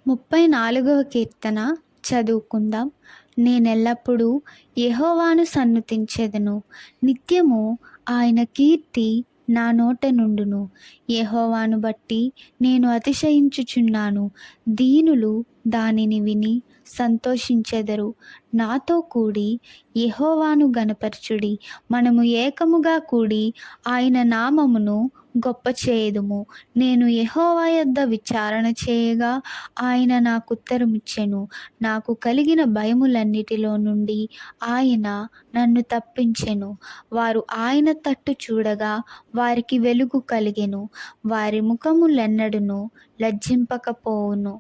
34వ కీర్తన చదువుకుందాం. నేనెల్లప్పుడూ యెహోవాను సన్నుతించెదను. నిత్యము ఆయన కీర్తి నా నోట నుండును. యెహోవాను బట్టి నేను అతిశయించుచున్నాను. దీనులు దానిని విని సంతోషించెదరు. నాతో కూడి యెహోవాను ఘనపరచుడి. మనము ఏకముగా కూడి ఆయన నామమును గొప్ప చేయుదుము. నేను యెహోవా యొద్ద విచారణ చేయగా ఆయన నాకుత్తరమిచ్చెను. నాకు కలిగిన భయములన్నిటిలో నుండి ఆయన నన్ను తప్పించెను. వారు ఆయన తట్టు చూడగా వారికి వెలుగు కలిగెను. వారి ముఖములెన్నడును లజ్జింపకపోవును.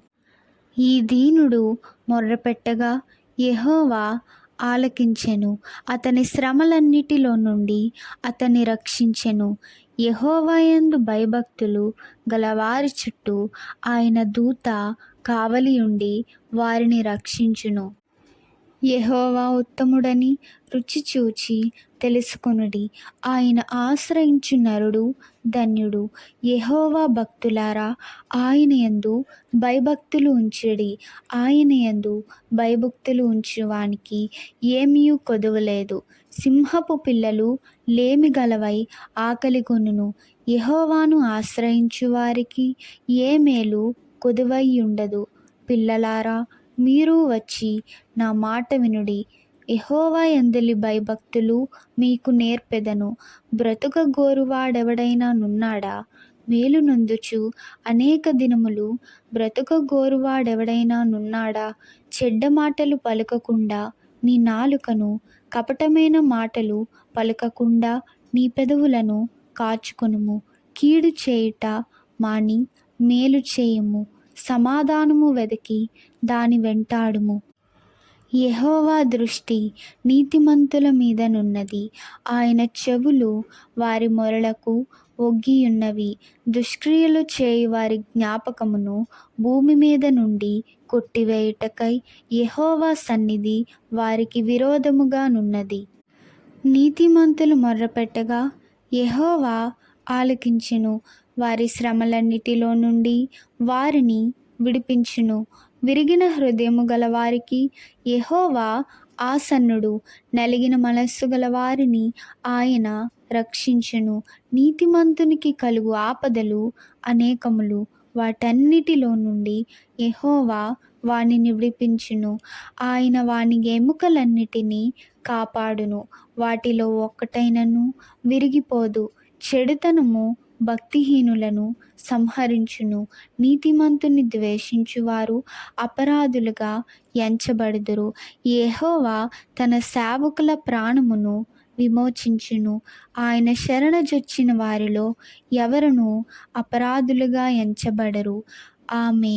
ఈ దీనుడు మొర్రపెట్టగా యెహోవా ఆలకించెను. అతని శ్రమలన్నిటిలో నుండి అతన్ని రక్షించెను. యెహోవా యందు భయభక్తులు గలవారి చుట్టూ ఆయన దూత కావలియుండి వారిని రక్షించును. యెహోవా ఉత్తముడని రుచి చూచి తెలుసుకొనుడి. ఆయన ఆశ్రయించు నరుడు ధన్యుడు. యెహోవా భక్తులారా, ఆయన యందు భయభక్తులు ఉంచుడి. ఆయన యందు భయభక్తులు ఉంచువానికి ఏమీయు కొదువలేదు. సింహపు పిల్లలు లేమి గలవై ఆకలిగొనును. యెహోవాను ఆశ్రయించు వారికి ఏ మేలు కొదువైయుండదు. పిల్లలారా, మీరు వచ్చి నా మాట వినుడి. యెహోవా యందలి భయభక్తులు మీకు నేర్పెదను. బ్రతుకగోరువాడెవడైనా నున్నాడా? మేలు నొందుచు అనేక దినములు బ్రతుకగోరువాడెవడైనా నున్నాడా? చెడ్డ మాటలు పలుకకుండా నీ నాలుకను, కపటమైన మాటలు పలుకకుండా నీ పెదవులను కాచుకొనుము. కీడు చేయుట మాని మేలు చేయుము. సమాధానము వెదకి దాని వెంటాడుము. యెహోవా దృష్టి నీతిమంతుల మీదనున్నది. ఆయన చెవులు వారి మొరలకు ఒగ్గియున్నవి. దుష్క్రియలు చేయు వారి జ్ఞాపకమును భూమి మీద నుండి కొట్టివేయుటకై యెహోవా సన్నిధి వారికి విరోధముగానున్నది. నీతిమంతులు మొర్రపెట్టగా యెహోవా ఆలకించెను. వారి శ్రమలన్నిటిలో నుండి వారిని విడిపించును. విరిగిన హృదయము గలవారికి యెహోవా ఆసన్నుడు. నలిగిన మనస్సు గలవారిని ఆయన రక్షించును. నీతిమంతునికి కలుగు ఆపదలు అనేకములు. వాటన్నిటిలో నుండి యెహోవా వానిని విడిపించును. ఆయన వాని ఎముకలన్నిటినీ కాపాడును. వాటిలో ఒక్కటైనను విరిగిపోదు. చెడుతనము భక్తిహీనులను సంహరించును. నీతిమంతుని ద్వేషించువారు అపరాధులుగా ఎంచబడుదురు. యెహోవా తన సేవకుల ప్రాణమును విమోచించును. ఆయన శరణుజొచ్చిన వారిలో ఎవరునూ అపరాధులుగా ఎంచబడరు. ఆమేన్.